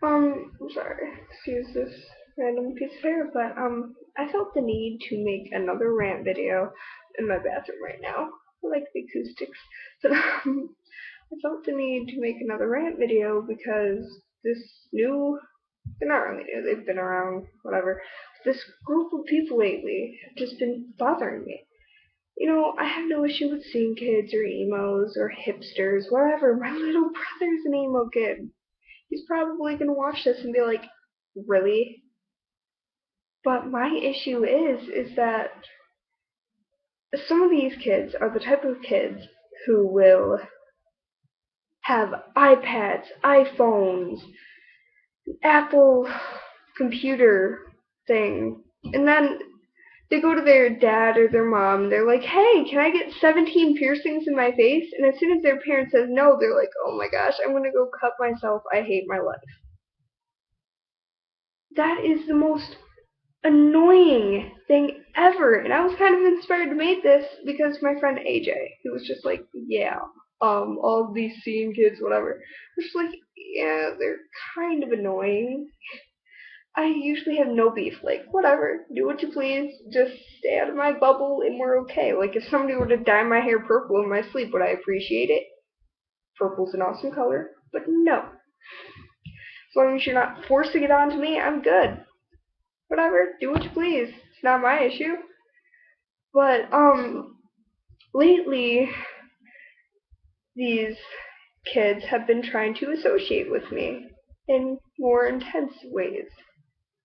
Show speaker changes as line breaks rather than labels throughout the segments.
I'm sorry, excuse this random piece of hair, but I felt the need to make another rant video in my bathroom right now. I like the acoustics, but I felt the need to make another rant video because this new, they're not really new, they've been around, whatever. This group of people lately have just been bothering me. You know, I have no issue with seeing kids or emos or hipsters, whatever. My little brother's an emo kid. He's probably gonna watch this and be like, really? But my issue is that some of these kids are the type of kids who will have iPads, iPhones, Apple computer thing, and then they go to their dad or their mom, and they're like, hey, can I get 17 piercings in my face? And as soon as their parent says no, they're like, oh my gosh, I'm gonna go cut myself. I hate my life. That is the most annoying thing ever. And I was kind of inspired to make this because my friend AJ, he was just like, yeah, all these scene kids, whatever. I was just like, yeah, they're kind of annoying. I usually have no beef. Like, whatever, do what you please. Just stay out of my bubble and we're okay. Like, if somebody were to dye my hair purple in my sleep, would I appreciate it? Purple's an awesome color. But no. As long as you're not forcing it onto me, I'm good. Whatever, do what you please. It's not my issue. But, lately, these kids have been trying to associate with me in more intense ways.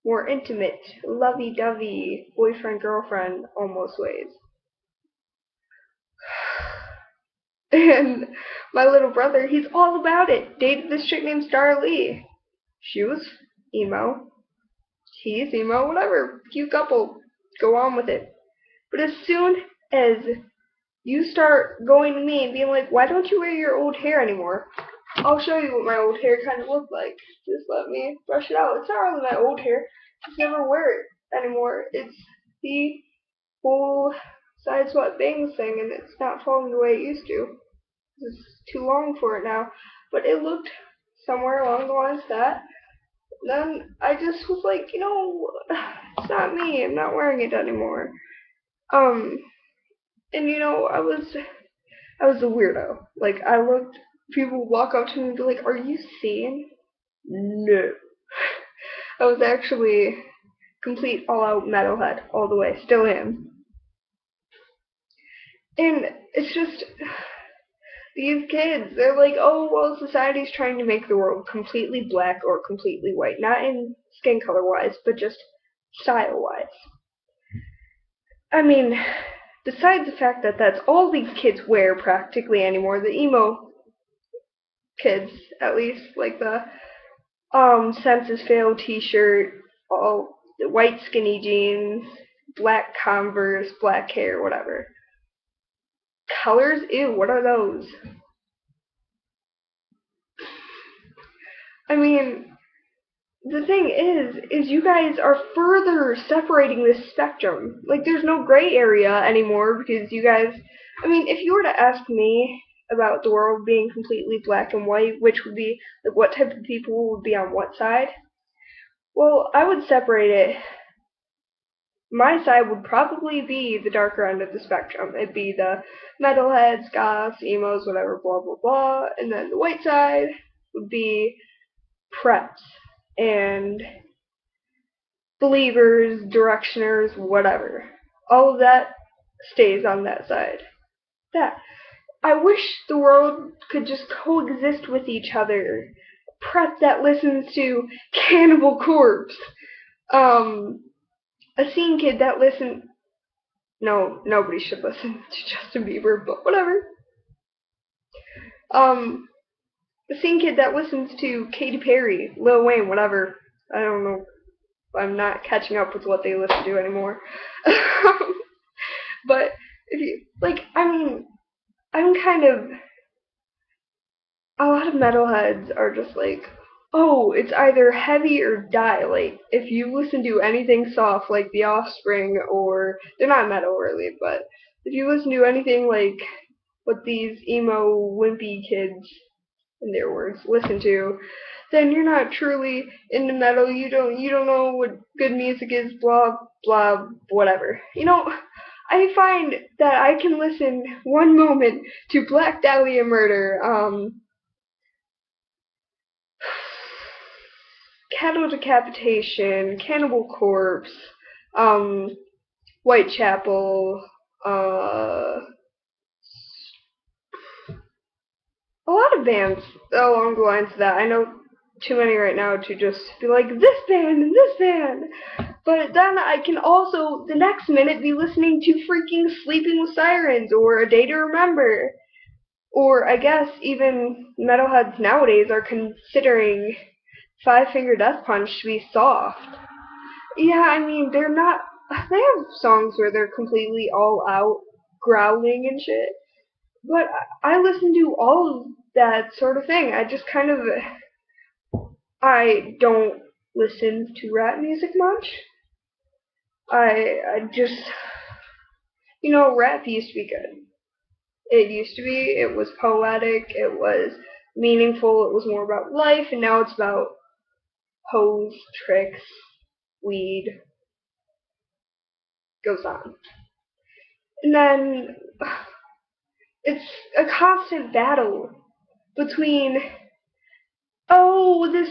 More intimate, lovey-dovey, boyfriend-girlfriend almost ways. And my little brother, he's all about it. Dated this chick named Star Lee. She was emo. He's emo, whatever. Cute couple. Go on with it. But as soon as you start going to me and being like, why don't you wear your old hair anymore? I'll show you what my old hair kind of looked like. Just let me brush it out. It's not really my old hair. Just never wear it anymore. It's the whole side swept bangs thing, and it's not falling the way it used to. It's too long for it now. But it looked somewhere along the lines of that. Then I just was like, it's not me. I'm not wearing it anymore. Um, and I was a weirdo. Like, people would walk up to me and be like, are you sane? No. I was actually complete all-out metalhead all the way. Still am. And it's just, these kids, they're like, oh, well, society's trying to make the world completely black or completely white. Not in skin color-wise, but just style-wise. I mean, besides the fact that that's all these kids wear practically anymore, the emo kids, at least, like the Census Fail t-shirt, all the white skinny jeans, black Converse, black hair, whatever. Colors? Ew, what are those? I mean, the thing is you guys are further separating this spectrum. Like, there's no gray area anymore because you guys, I mean, if you were to ask me about the world being completely black and white, which would be, like, what type of people would be on what side, well, I would separate it. My side would probably be the darker end of the spectrum. It'd be the metalheads, goths, emos, whatever, blah, blah, blah. And then the white side would be preps and believers, directioners, whatever. All of that stays on that side. That. I wish the world could just coexist with each other. Prep that listens to Cannibal Corpse. A scene kid that listens. No, nobody should listen to Justin Bieber, but whatever. Um, a scene kid that listens to Katy Perry, Lil Wayne, whatever. I don't know. I'm not catching up with what they listen to anymore. But if you like, I mean, I'm kind of a lot of metalheads are just like, oh, it's either heavy or die. Like, if you listen to anything soft like The Offspring, or they're not metal really, but if you listen to anything like what these emo wimpy kids, in their words, listen to, then you're not truly into metal. You don't know what good music is, blah blah whatever. You know, I find that I can listen one moment to Black Dahlia Murder, Cattle Decapitation, Cannibal Corpse, um, Whitechapel, a lot of bands along the lines of that. I know too many right now to just be like, this band and this band. But then I can also, the next minute, be listening to freaking Sleeping with Sirens or A Day to Remember. Or I guess even metalheads nowadays are considering Five Finger Death Punch to be soft. Yeah, I mean, they're not, they have songs where they're completely all out growling and shit. But I listen to all of that sort of thing. I just kind of, I don't listen to rap music much. I just, you know, rap used to be good. It used to be. It was poetic. It was meaningful. It was more about life, and now it's about hoes, tricks, weed, goes on. And then it's a constant battle between, oh, this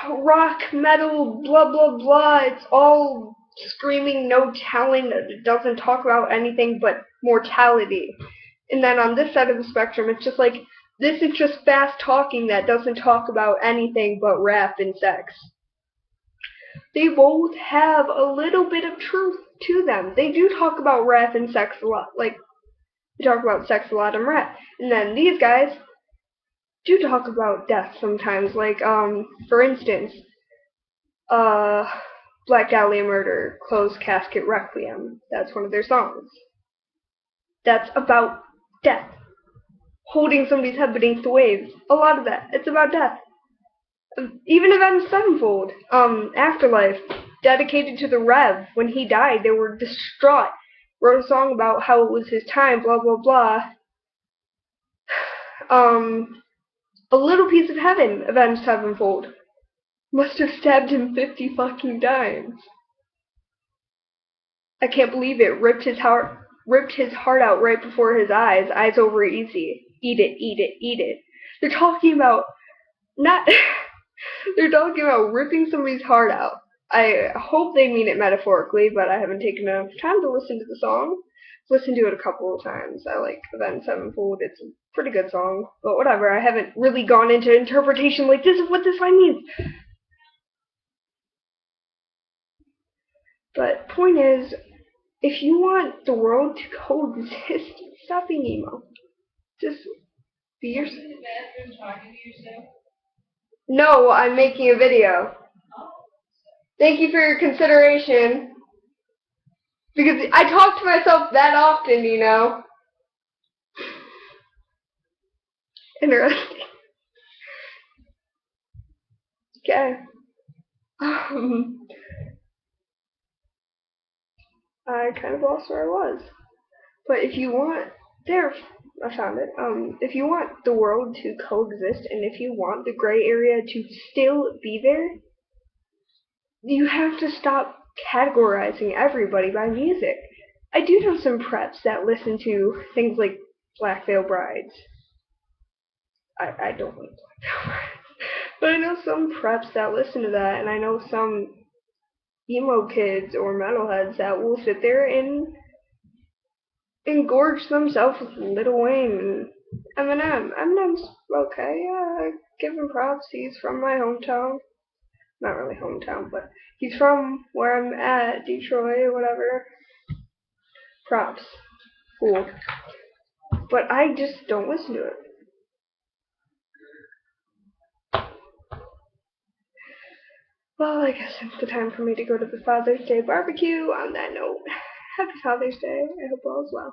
rock, metal, blah, blah, blah, it's all screaming no talent, it doesn't talk about anything but mortality. And then on this side of the spectrum, it's just like, this is just fast talking that doesn't talk about anything but rap and sex. They both have a little bit of truth to them. They do talk about rap and sex a lot. Like, they talk about sex a lot in rap. And then these guys do talk about death sometimes. Like, for instance, Black Dahlia Murder, Closed Casket Requiem. That's one of their songs. That's about death. Holding somebody's head beneath the waves. A lot of that. It's about death. Even Avenged Sevenfold, Afterlife, dedicated to the Rev. When he died, they were distraught. Wrote a song about how it was his time, blah, blah, blah. A Little Piece of Heaven, Avenged Sevenfold. Must have stabbed him 50 fucking times. I can't believe it. Ripped his heart out right before his eyes over easy. Eat it, eat it, eat it. They're talking about not they're talking about ripping somebody's heart out. I hope they mean it metaphorically, but I haven't taken enough time to listen to the song. Listened to it a couple of times. I like Avenged Sevenfold. It's a pretty good song, but whatever. I haven't really gone into interpretation like this is what this line means. But point is, if you want the world to coexist, stop being emo. Just be yourself. No, I'm making a video. Thank you for your consideration. Because I talk to myself that often, you know. Interesting. Okay. I kind of lost where I was. But if you want, there, I found it. If you want the world to coexist, and if you want the gray area to still be there, you have to stop categorizing everybody by music. I do know some preps that listen to things like Black Veil Brides. I don't like Black Veil Brides. But I know some preps that listen to that, and I know some emo kids or metalheads that will sit there and engorge themselves with Lil Wayne and Eminem. Eminem's okay, yeah, give him props. He's from my hometown. Not really hometown, but he's from where I'm at, Detroit, whatever. Props. Cool. But I just don't listen to it. Well, I guess it's the time for me to go to the Father's Day barbecue. On that note, happy Father's Day. I hope all is well.